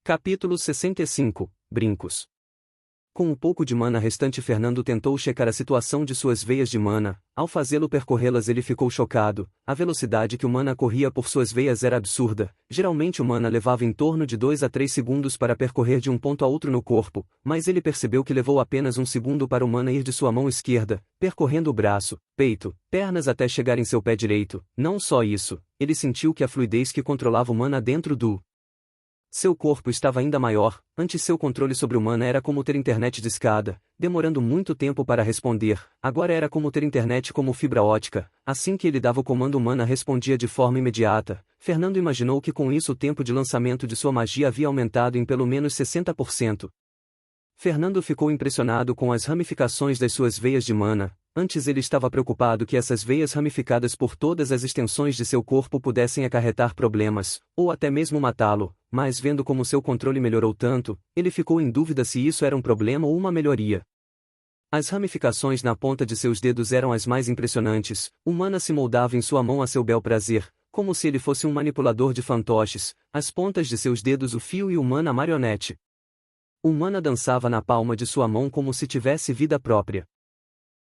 Capítulo 65 Brincos. Com um pouco de mana restante, Fernando tentou checar a situação de suas veias de mana. Ao fazê-lo percorrê-las, ele ficou chocado. A velocidade que o mana corria por suas veias era absurda. Geralmente o mana levava em torno de 2 a 3 segundos para percorrer de um ponto a outro no corpo, mas ele percebeu que levou apenas 1 segundo para o mana ir de sua mão esquerda, percorrendo o braço, peito, pernas até chegar em seu pé direito. Não só isso, ele sentiu que a fluidez que controlava o mana dentro do seu corpo estava ainda maior. Antes, seu controle sobre o mana era como ter internet discada, demorando muito tempo para responder. Agora era como ter internet como fibra ótica. Assim que ele dava o comando, o mana respondia de forma imediata. Fernando imaginou que com isso o tempo de lançamento de sua magia havia aumentado em pelo menos 60%. Fernando ficou impressionado com as ramificações das suas veias de mana. Antes ele estava preocupado que essas veias ramificadas por todas as extensões de seu corpo pudessem acarretar problemas, ou até mesmo matá-lo, mas vendo como seu controle melhorou tanto, ele ficou em dúvida se isso era um problema ou uma melhoria. As ramificações na ponta de seus dedos eram as mais impressionantes. O mana se moldava em sua mão a seu bel prazer, como se ele fosse um manipulador de fantoches. As pontas de seus dedos, o fio, e o mana marionete. O mana dançava na palma de sua mão como se tivesse vida própria.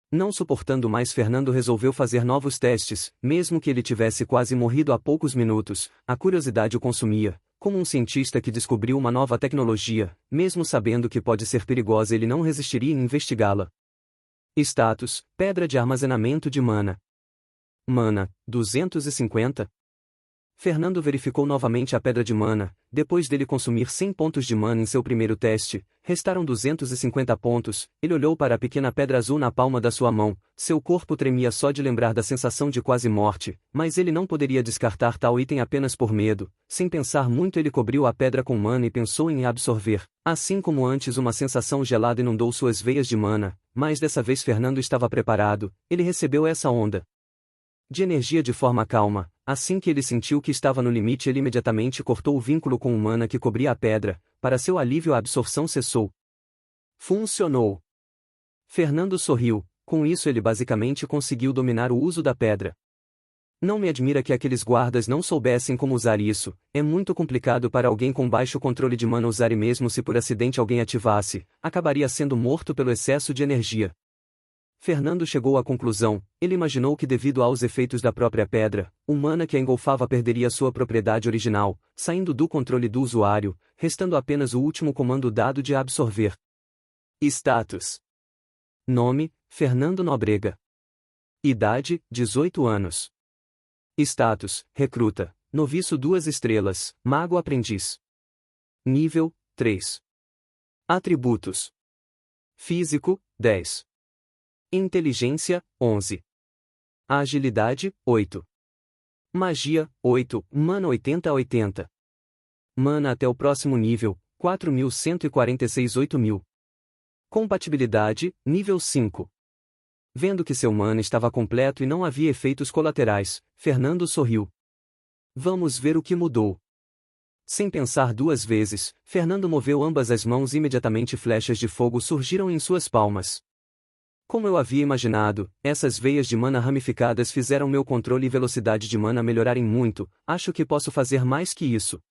Não suportando mais, Fernando resolveu fazer novos testes. Mesmo que ele tivesse quase morrido há poucos minutos, a curiosidade o consumia. Como um cientista que descobriu uma nova tecnologia, mesmo sabendo que pode ser perigosa, ele não resistiria em investigá-la. Status: Pedra de armazenamento de mana. Mana, 250. Fernando verificou novamente a pedra de mana. Depois dele consumir 100 pontos de mana em seu primeiro teste, restaram 250 pontos. Ele olhou para a pequena pedra azul na palma da sua mão. Seu corpo tremia só de lembrar da sensação de quase morte, mas ele não poderia descartar tal item apenas por medo. Sem pensar muito, ele cobriu a pedra com mana e pensou em absorver. Assim como antes, uma sensação gelada inundou suas veias de mana, mas dessa vez Fernando estava preparado. Ele recebeu essa onda de energia de forma calma. Assim que ele sentiu que estava no limite, ele imediatamente cortou o vínculo com o mana que cobria a pedra. Para seu alívio, a absorção cessou. Funcionou. Fernando sorriu. Com isso, ele basicamente conseguiu dominar o uso da pedra. Não me admira que aqueles guardas não soubessem como usar isso. É muito complicado para alguém com baixo controle de mana usar, e mesmo se por acidente alguém ativasse, acabaria sendo morto pelo excesso de energia. Fernando chegou à conclusão. Ele imaginou que, devido aos efeitos da própria pedra, o mana que a engolfava perderia sua propriedade original, saindo do controle do usuário, restando apenas o último comando dado de absorver. Status: Nome: Fernando Nóbrega. Idade: 18 anos. Status: Recruta, Noviço 2 estrelas, Mago Aprendiz. Nível: 3. Atributos: Físico: 10. Inteligência, 11. Agilidade, 8. Magia, 8. Mana 80 a 80. Mana até o próximo nível, 4.146 8.000. Compatibilidade, nível 5. Vendo que seu mana estava completo e não havia efeitos colaterais, Fernando sorriu. Vamos ver o que mudou. Sem pensar duas vezes, Fernando moveu ambas as mãos e imediatamente flechas de fogo surgiram em suas palmas. Como eu havia imaginado, essas veias de mana ramificadas fizeram meu controle e velocidade de mana melhorarem muito. Acho que posso fazer mais que isso.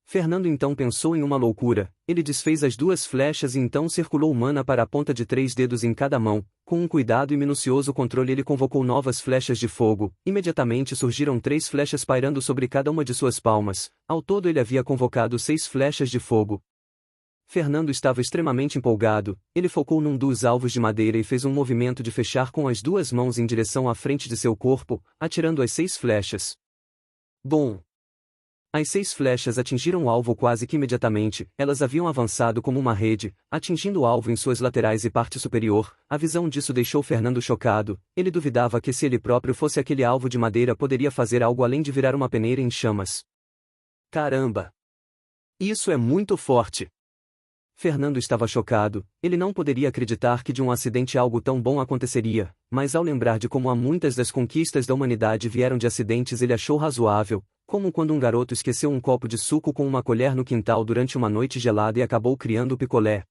Fernando então pensou em uma loucura. Ele desfez as duas flechas e então circulou o mana para a ponta de 3 dedos em cada mão. Com um cuidado e minucioso controle, ele convocou novas flechas de fogo. Imediatamente surgiram 3 flechas pairando sobre cada uma de suas palmas. Ao todo ele havia convocado 6 flechas de fogo. Fernando estava extremamente empolgado. Ele focou num dos alvos de madeira e fez um movimento de fechar com as duas mãos em direção à frente de seu corpo, atirando as 6 flechas. Bom! As 6 flechas atingiram o alvo quase que imediatamente. Elas haviam avançado como uma rede, atingindo o alvo em suas laterais e parte superior. A visão disso deixou Fernando chocado. Ele duvidava que, se ele próprio fosse aquele alvo de madeira, poderia fazer algo além de virar uma peneira em chamas. Caramba! Isso é muito forte! Fernando estava chocado. Ele não poderia acreditar que de um acidente algo tão bom aconteceria, mas ao lembrar de como há muitas das conquistas da humanidade vieram de acidentes, ele achou razoável, como quando um garoto esqueceu um copo de suco com uma colher no quintal durante uma noite gelada e acabou criando o picolé.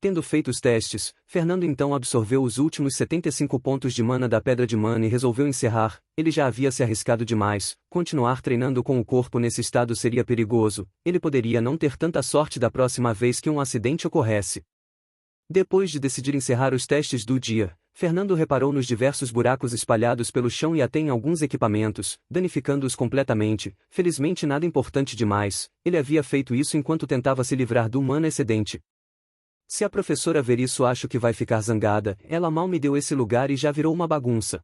Tendo feito os testes, Fernando então absorveu os últimos 75 pontos de mana da Pedra de Mana e resolveu encerrar. Ele já havia se arriscado demais, continuar treinando com o corpo nesse estado seria perigoso, ele poderia não ter tanta sorte da próxima vez que um acidente ocorresse. Depois de decidir encerrar os testes do dia, Fernando reparou nos diversos buracos espalhados pelo chão e até em alguns equipamentos, danificando-os completamente. Felizmente nada importante demais, ele havia feito isso enquanto tentava se livrar do mana excedente. Se a professora ver isso, acho que vai ficar zangada, ela mal me deu esse lugar e já virou uma bagunça.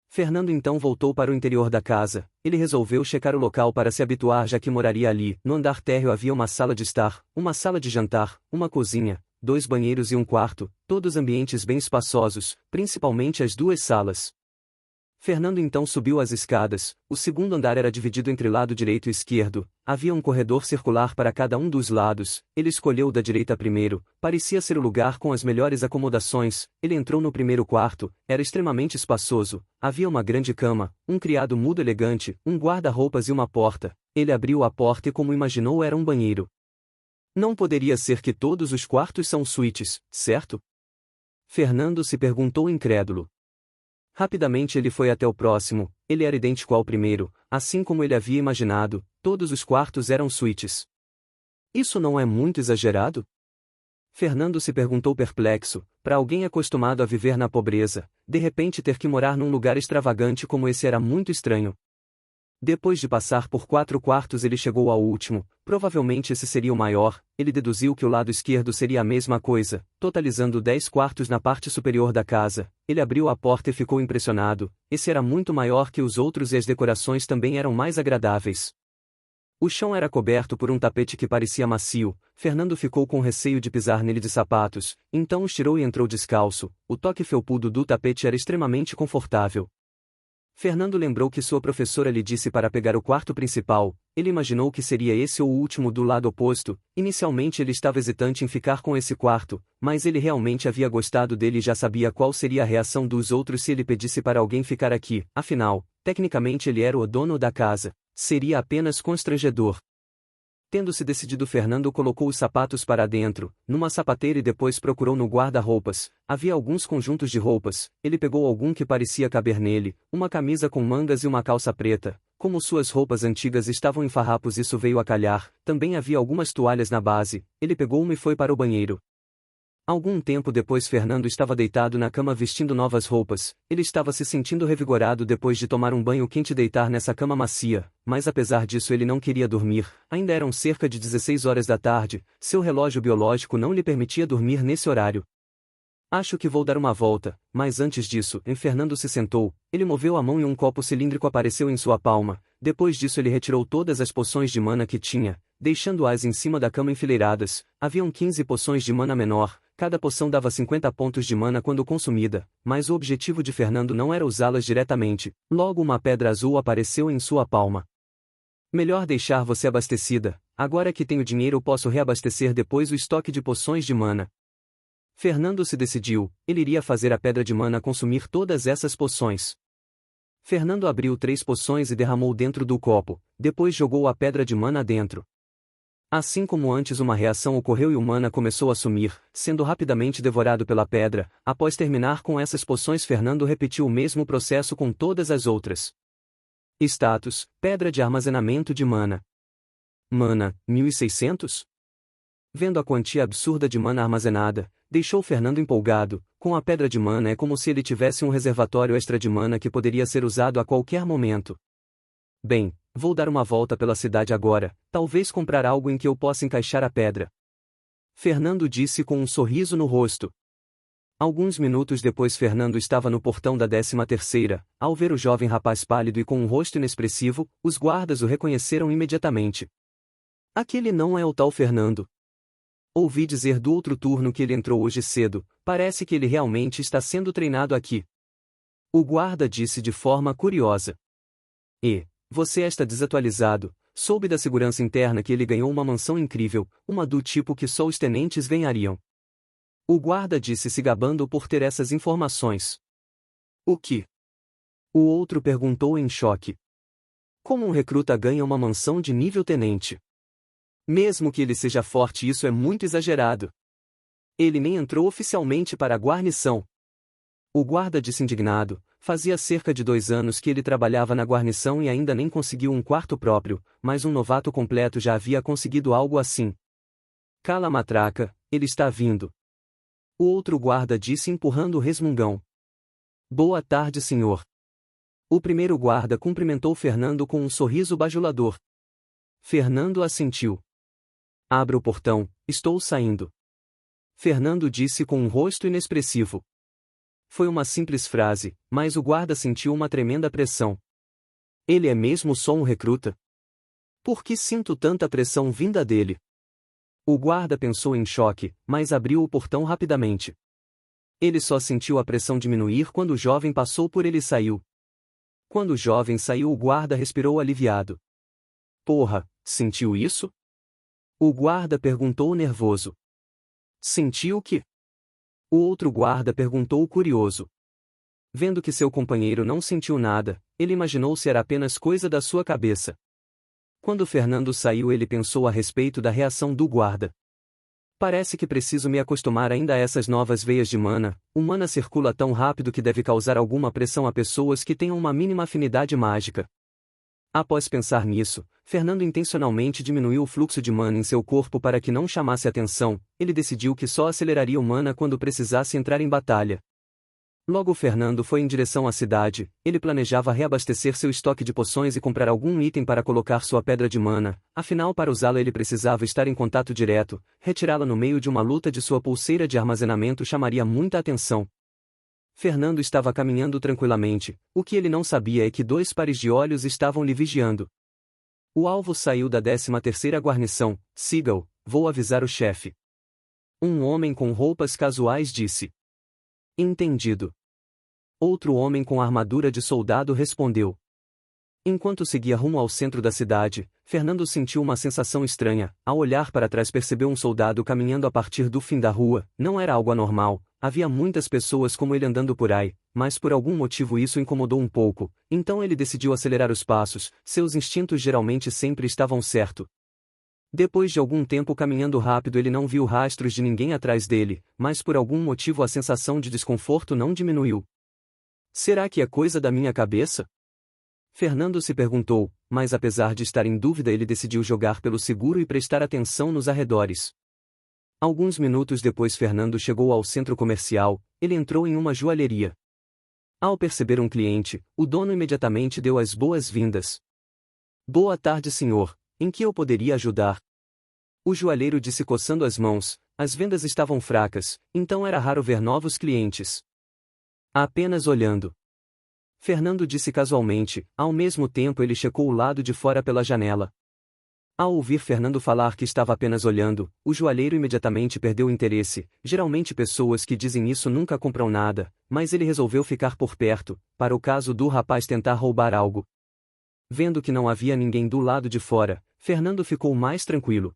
Fernando então voltou para o interior da casa. Ele resolveu checar o local para se habituar, já que moraria ali. No andar térreo havia uma sala de estar, uma sala de jantar, uma cozinha, 2 banheiros e um quarto, todos ambientes bem espaçosos, principalmente as 2 salas. Fernando então subiu as escadas. O segundo andar era dividido entre lado direito e esquerdo, havia um corredor circular para cada um dos lados. Ele escolheu o da direita primeiro, parecia ser o lugar com as melhores acomodações. Ele entrou no primeiro quarto, era extremamente espaçoso, havia uma grande cama, um criado mudo elegante, um guarda-roupas e uma porta. Ele abriu a porta e, como imaginou, era um banheiro. Não poderia ser que todos os quartos são suítes, certo? Fernando se perguntou incrédulo. Rapidamente ele foi até o próximo, ele era idêntico ao primeiro, assim como ele havia imaginado, todos os quartos eram suítes. Isso não é muito exagerado? Fernando se perguntou perplexo, para alguém acostumado a viver na pobreza, de repente ter que morar num lugar extravagante como esse era muito estranho. Depois de passar por 4 quartos ele chegou ao último, provavelmente esse seria o maior. Ele deduziu que o lado esquerdo seria a mesma coisa, totalizando 10 quartos na parte superior da casa. Ele abriu a porta e ficou impressionado, esse era muito maior que os outros e as decorações também eram mais agradáveis. O chão era coberto por um tapete que parecia macio. Fernando ficou com receio de pisar nele de sapatos, então os tirou e entrou descalço. O toque felpudo do tapete era extremamente confortável. Fernando lembrou que sua professora lhe disse para pegar o quarto principal. Ele imaginou que seria esse ou o último do lado oposto. Inicialmente ele estava hesitante em ficar com esse quarto, mas ele realmente havia gostado dele e já sabia qual seria a reação dos outros se ele pedisse para alguém ficar aqui. Afinal, tecnicamente ele era o dono da casa. Seria apenas constrangedor. Tendo-se decidido, Fernando colocou os sapatos para dentro, numa sapateira, e depois procurou no guarda-roupas. Havia alguns conjuntos de roupas. Ele pegou algum que parecia caber nele, uma camisa com mangas e uma calça preta. Como suas roupas antigas estavam em farrapos, isso veio a calhar. Também havia algumas toalhas na base. Ele pegou uma e foi para o banheiro. Algum tempo depois, Fernando estava deitado na cama vestindo novas roupas. Ele estava se sentindo revigorado depois de tomar um banho quente e deitar nessa cama macia, mas apesar disso ele não queria dormir. Ainda eram cerca de 16 horas da tarde, seu relógio biológico não lhe permitia dormir nesse horário. Acho que vou dar uma volta, mas antes disso, Fernando se sentou. Ele moveu a mão e um copo cilíndrico apareceu em sua palma. Depois disso ele retirou todas as poções de mana que tinha, deixando-as em cima da cama enfileiradas. Haviam 15 poções de mana menor. Cada poção dava 50 pontos de mana quando consumida, mas o objetivo de Fernando não era usá-las diretamente. Logo uma pedra azul apareceu em sua palma. Melhor deixar você abastecida. Agora que tenho dinheiro posso reabastecer depois o estoque de poções de mana. Fernando se decidiu, ele iria fazer a pedra de mana consumir todas essas poções. Fernando abriu 3 poções e derramou dentro do copo, depois jogou a pedra de mana dentro. Assim como antes, uma reação ocorreu e o mana começou a sumir, sendo rapidamente devorado pela pedra. Após terminar com essas poções, Fernando repetiu o mesmo processo com todas as outras. Status: Pedra de armazenamento de mana. Mana, 1600? Vendo a quantia absurda de mana armazenada, deixou Fernando empolgado. Com a pedra de mana é como se ele tivesse um reservatório extra de mana que poderia ser usado a qualquer momento. Bem, vou dar uma volta pela cidade agora, talvez comprar algo em que eu possa encaixar a pedra. Fernando disse com um sorriso no rosto. Alguns minutos depois, Fernando estava no portão da 13ª. Ao ver o jovem rapaz pálido e com um rosto inexpressivo, os guardas o reconheceram imediatamente. Aquele não é o tal Fernando. Ouvi dizer do outro turno que ele entrou hoje cedo, parece que ele realmente está sendo treinado aqui. O guarda disse de forma curiosa. Você está desatualizado. Soube da segurança interna que ele ganhou uma mansão incrível, uma do tipo que só os tenentes ganhariam. O guarda disse, se gabando por ter essas informações. O que? O outro perguntou em choque. Como um recruta ganha uma mansão de nível tenente? Mesmo que ele seja forte, isso é muito exagerado. Ele nem entrou oficialmente para a guarnição. O guarda disse indignado: fazia cerca de 2 anos que ele trabalhava na guarnição e ainda nem conseguiu um quarto próprio, mas um novato completo já havia conseguido algo assim. Cala a matraca, ele está vindo. O outro guarda disse empurrando o resmungão. Boa tarde, senhor. O primeiro guarda cumprimentou Fernando com um sorriso bajulador. Fernando assentiu. Abra o portão, estou saindo. Fernando disse com um rosto inexpressivo. Foi uma simples frase, mas o guarda sentiu uma tremenda pressão. Ele é mesmo só um recruta? Por que sinto tanta pressão vinda dele? O guarda pensou em choque, mas abriu o portão rapidamente. Ele só sentiu a pressão diminuir quando o jovem passou por ele e saiu. Quando o jovem saiu, o guarda respirou aliviado. Porra, sentiu isso? O guarda perguntou nervoso. Sentiu o quê? O outro guarda perguntou curioso. Vendo que seu companheiro não sentiu nada, ele imaginou se era apenas coisa da sua cabeça. Quando Fernando saiu, ele pensou a respeito da reação do guarda. Parece que preciso me acostumar ainda a essas novas veias de mana. O mana circula tão rápido que deve causar alguma pressão a pessoas que tenham uma mínima afinidade mágica. Após pensar nisso, Fernando intencionalmente diminuiu o fluxo de mana em seu corpo para que não chamasse atenção. Ele decidiu que só aceleraria o mana quando precisasse entrar em batalha. Logo Fernando foi em direção à cidade. Ele planejava reabastecer seu estoque de poções e comprar algum item para colocar sua pedra de mana, afinal para usá-la ele precisava estar em contato direto. Retirá-la no meio de uma luta de sua pulseira de armazenamento chamaria muita atenção. Fernando estava caminhando tranquilamente, o que ele não sabia é que 2 pares de olhos estavam lhe vigiando. O alvo saiu da 13ª guarnição. Siga-o, vou avisar o chefe. Um homem com roupas casuais disse. Entendido. Outro homem com armadura de soldado respondeu. Enquanto seguia rumo ao centro da cidade, Fernando sentiu uma sensação estranha. Ao olhar para trás percebeu um soldado caminhando a partir do fim da rua. Não era algo anormal, havia muitas pessoas como ele andando por aí, mas por algum motivo isso incomodou um pouco, então ele decidiu acelerar os passos. Seus instintos geralmente sempre estavam certo. Depois de algum tempo caminhando rápido ele não viu rastros de ninguém atrás dele, mas por algum motivo a sensação de desconforto não diminuiu. Será que é coisa da minha cabeça? Fernando se perguntou, mas apesar de estar em dúvida ele decidiu jogar pelo seguro e prestar atenção nos arredores. Alguns minutos depois Fernando chegou ao centro comercial. Ele entrou em uma joalheria. Ao perceber um cliente, o dono imediatamente deu as boas-vindas. Boa tarde, senhor, em que eu poderia ajudar? O joalheiro disse coçando as mãos. As vendas estavam fracas, então era raro ver novos clientes. Apenas olhando. Fernando disse casualmente, ao mesmo tempo ele checou o lado de fora pela janela. Ao ouvir Fernando falar que estava apenas olhando, o joalheiro imediatamente perdeu o interesse. Geralmente pessoas que dizem isso nunca compram nada, mas ele resolveu ficar por perto, para o caso do rapaz tentar roubar algo. Vendo que não havia ninguém do lado de fora, Fernando ficou mais tranquilo.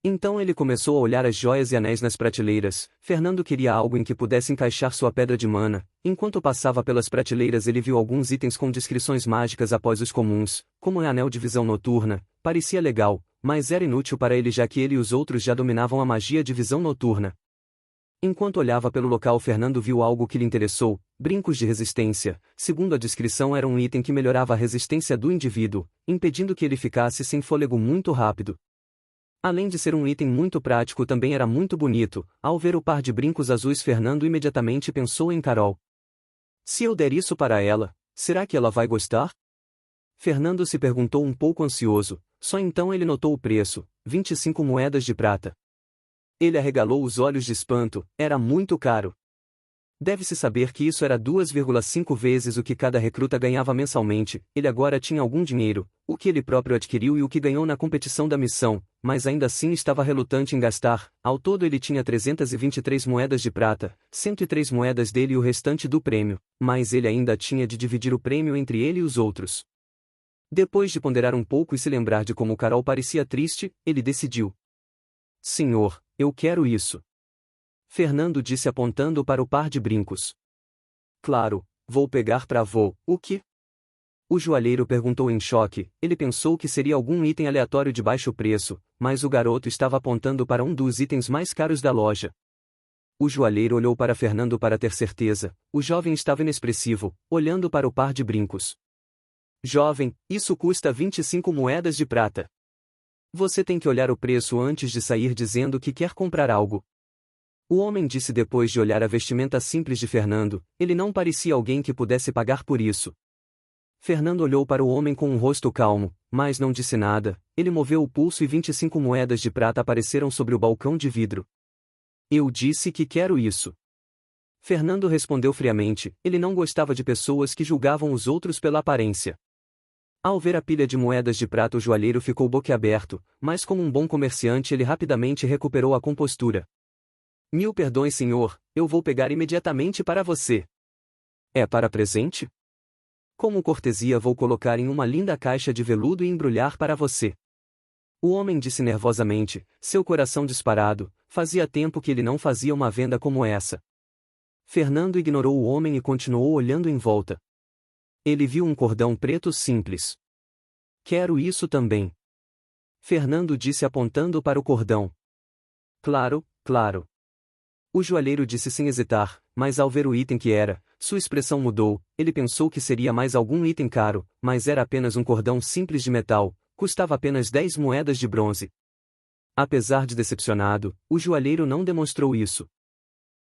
Então ele começou a olhar as joias e anéis nas prateleiras. Fernando queria algo em que pudesse encaixar sua pedra de mana. Enquanto passava pelas prateleiras ele viu alguns itens com descrições mágicas após os comuns, como um anel de visão noturna. Parecia legal, mas era inútil para ele já que ele e os outros já dominavam a magia de visão noturna. Enquanto olhava pelo local Fernando viu algo que lhe interessou, brincos de resistência. Segundo a descrição era um item que melhorava a resistência do indivíduo, impedindo que ele ficasse sem fôlego muito rápido. Além de ser um item muito prático também era muito bonito. Ao ver o par de brincos azuis Fernando imediatamente pensou em Carol. Se eu der isso para ela, será que ela vai gostar? Fernando se perguntou um pouco ansioso, só então ele notou o preço, 25 moedas de prata. Ele arregalou os olhos de espanto, era muito caro. Deve-se saber que isso era 2,5 vezes o que cada recruta ganhava mensalmente. Ele agora tinha algum dinheiro, o que ele próprio adquiriu e o que ganhou na competição da missão, mas ainda assim estava relutante em gastar. Ao todo ele tinha 323 moedas de prata, 103 moedas dele e o restante do prêmio, mas ele ainda tinha de dividir o prêmio entre ele e os outros. Depois de ponderar um pouco e se lembrar de como Carol parecia triste, ele decidiu. Senhor, eu quero isso. Fernando disse apontando para o par de brincos. Claro, vou pegar pra vô. O que? O joalheiro perguntou em choque. Ele pensou que seria algum item aleatório de baixo preço, mas o garoto estava apontando para um dos itens mais caros da loja. O joalheiro olhou para Fernando para ter certeza. O jovem estava inexpressivo, olhando para o par de brincos. Jovem, isso custa 25 moedas de prata. Você tem que olhar o preço antes de sair dizendo que quer comprar algo. O homem disse depois de olhar a vestimenta simples de Fernando. Ele não parecia alguém que pudesse pagar por isso. Fernando olhou para o homem com um rosto calmo, mas não disse nada. Ele moveu o pulso e 25 moedas de prata apareceram sobre o balcão de vidro. Eu disse que quero isso. Fernando respondeu friamente. Ele não gostava de pessoas que julgavam os outros pela aparência. Ao ver a pilha de moedas de prata, o joalheiro ficou boquiaberto, mas como um bom comerciante ele rapidamente recuperou a compostura. 1000 perdões, senhor, eu vou pegar imediatamente para você. É para presente? Como cortesia vou colocar em uma linda caixa de veludo e embrulhar para você. O homem disse nervosamente, seu coração disparado. Fazia tempo que ele não fazia uma venda como essa. Fernando ignorou o homem e continuou olhando em volta. Ele viu um cordão preto simples. Quero isso também. Fernando disse apontando para o cordão. Claro, claro. O joalheiro disse sem hesitar, mas ao ver o item que era, sua expressão mudou. Ele pensou que seria mais algum item caro, mas era apenas um cordão simples de metal, custava apenas 10 moedas de bronze. Apesar de decepcionado, o joalheiro não demonstrou isso.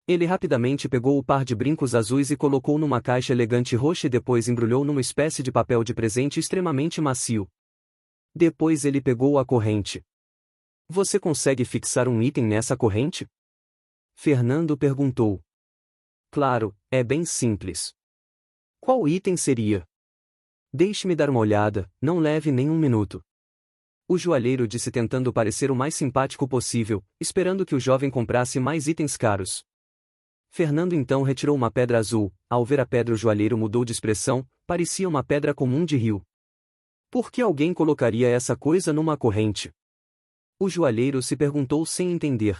Ele rapidamente pegou o par de brincos azuis e colocou numa caixa elegante roxa e depois embrulhou numa espécie de papel de presente extremamente macio. Depois ele pegou a corrente. Você consegue fixar um item nessa corrente? Fernando perguntou. Claro, é bem simples. Qual item seria? Deixe-me dar uma olhada, não leve nem um minuto. O joalheiro disse tentando parecer o mais simpático possível, esperando que o jovem comprasse mais itens caros. Fernando então retirou uma pedra azul. Ao ver a pedra o joalheiro mudou de expressão, parecia uma pedra comum de rio. Por que alguém colocaria essa coisa numa corrente? O joalheiro se perguntou sem entender.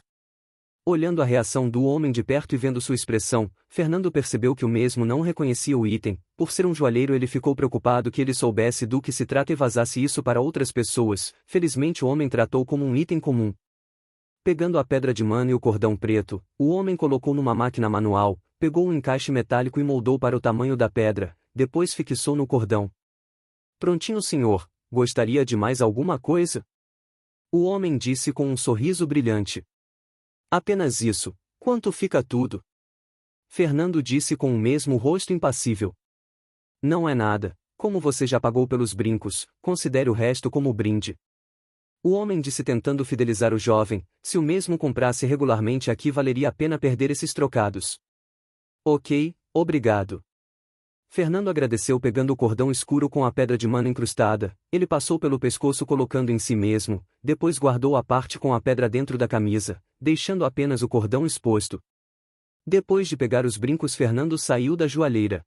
Olhando a reação do homem de perto e vendo sua expressão, Fernando percebeu que o mesmo não reconhecia o item. Por ser um joalheiro ele ficou preocupado que ele soubesse do que se trata e vazasse isso para outras pessoas. Felizmente o homem tratou como um item comum. Pegando a pedra de mana e o cordão preto, o homem colocou numa máquina manual, pegou um encaixe metálico e moldou para o tamanho da pedra, depois fixou no cordão. Prontinho, senhor. Gostaria de mais alguma coisa? O homem disse com um sorriso brilhante. Apenas isso. Quanto fica tudo? Fernando disse com o mesmo rosto impassível. Não é nada. Como você já pagou pelos brincos, considere o resto como brinde. O homem disse tentando fidelizar o jovem. Se o mesmo comprasse regularmente aqui valeria a pena perder esses trocados. Ok, obrigado. Fernando agradeceu pegando o cordão escuro com a pedra de mana incrustada. Ele passou pelo pescoço colocando em si mesmo, depois guardou a parte com a pedra dentro da camisa, deixando apenas o cordão exposto. Depois de pegar os brincos, Fernando saiu da joalheira.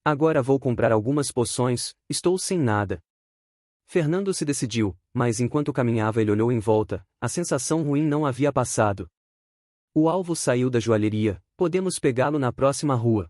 Agora vou comprar algumas poções, estou sem nada. Fernando se decidiu, mas enquanto caminhava ele olhou em volta, a sensação ruim não havia passado. O alvo saiu da joalheria, podemos pegá-lo na próxima rua.